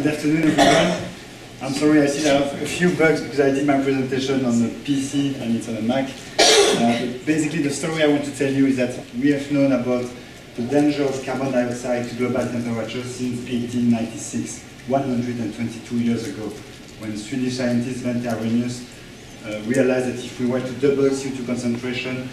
Good afternoon, everyone. I'm sorry, I still have a few bugs because I did my presentation on the PC and it's on a Mac. But basically, the story I want to tell you is that we have known about the danger of carbon dioxide to global temperature since 1896, 122 years ago, when Swedish scientist Svante Arrhenius realized that if we were to double CO2 concentration,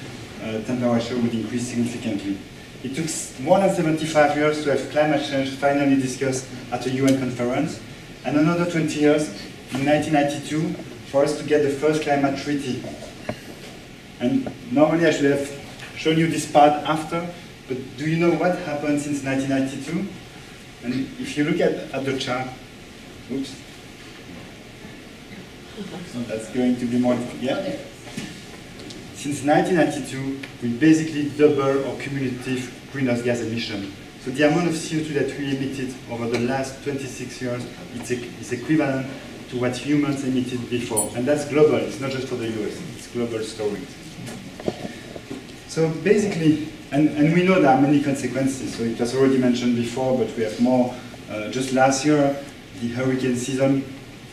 temperature would increase significantly. It took more than 75 years to have climate change finally discussed at a UN conference, and another 20 years, in 1992, for us to get the first climate treaty. And normally I should have shown you this part after, but do you know what happened since 1992? And if you look at the chart, oops, that's going to be more, yeah? Since 1992, we basically double our cumulative greenhouse gas emission. So the amount of CO2 that we emitted over the last 26 years is equivalent to what humans emitted before. And that's global, it's not just for the US, it's global story. So basically, and we know there are many consequences, so it was already mentioned before, but we have more. Just last year, the hurricane season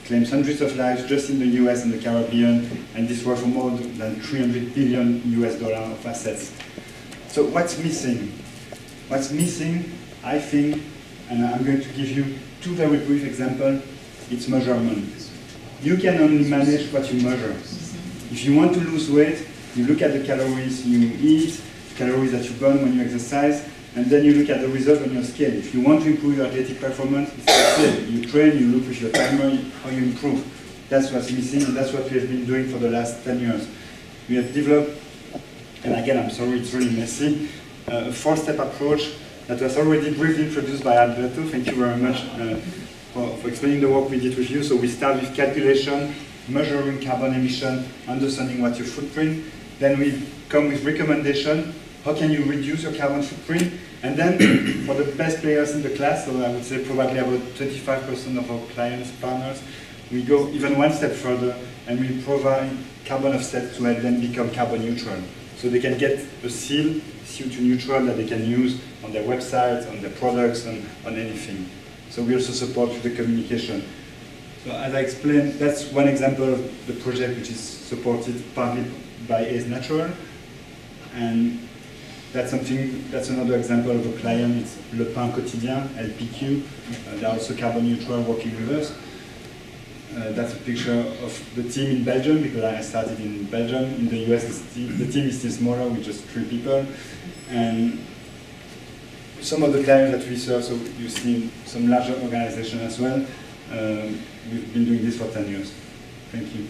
claims hundreds of lives just in the US and the Caribbean, and this was for more than $300 billion of assets. So what's missing? What's missing, I think, and I'm going to give you two very brief examples, it's measurement. You can only manage what you measure. If you want to lose weight, you look at the calories you eat, calories that you burn when you exercise, and then you look at the result on your scale. If you want to improve your athletic performance, it's the same. You train, you look with your timer, how you improve. That's what's missing, and that's what we have been doing for the last 10 years. We have developed, and again, I'm sorry, it's really messy, a four-step approach that was already briefly introduced by Alberto. Thank you very much for explaining the work we did with you. So we start with calculation, measuring carbon emission, understanding what's your footprint. Then we come with recommendation. How can you reduce your carbon footprint? And then, for the best players in the class, so I would say probably about 25% of our clients, partners, we go even one step further and we provide carbon offsets to help them become carbon neutral. So they can get a seal, CO2 neutral, that they can use on their websites, on their products, and on anything. So we also support the communication. So as I explained, that's one example of the project which is supported partly by Ace Natural. And that's another example of a client, it's Le Pain Quotidien, LPQ. They're also carbon neutral working with us. That's a picture of the team in Belgium, because I started in Belgium. In the US, the team is still smaller with just 3 people. And some of the clients that we serve, so you see some larger organizations as well. We've been doing this for 10 years. Thank you.